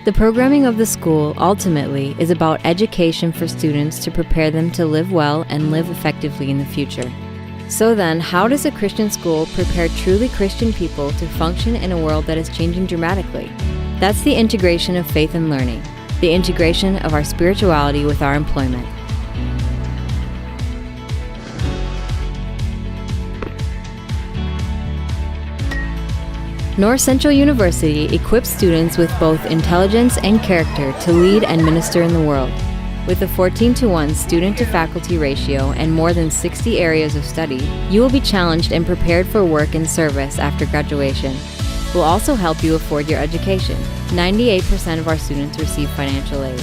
The programming of the school, ultimately, is about education for students to prepare them to live well and live effectively in the future. So then, how does a Christian school prepare truly Christian people to function in a world that is changing dramatically? That's the integration of faith and learning, the integration of our spirituality with our employment. North Central University equips students with both intelligence and character to lead and minister in the world. With a 14-to-1 student-to-faculty ratio and more than 60 areas of study, you will be challenged and prepared for work and service after graduation. We'll also help you afford your education. 98% of our students receive financial aid.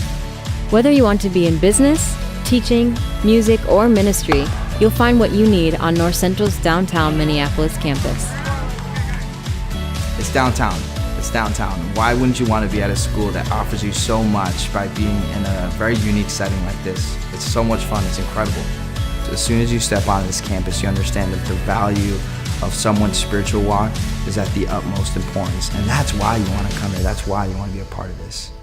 Whether you want to be in business, teaching, music, or ministry, you'll find what you need on North Central's downtown Minneapolis campus. It's downtown. It's downtown. Why wouldn't you want to be at a school that offers you so much by being in a very unique setting like this? It's so much fun. It's incredible. So as soon as you step onto this campus, you understand that the value of someone's spiritual walk is at the utmost importance. And that's why you want to come here. That's why you want to be a part of this.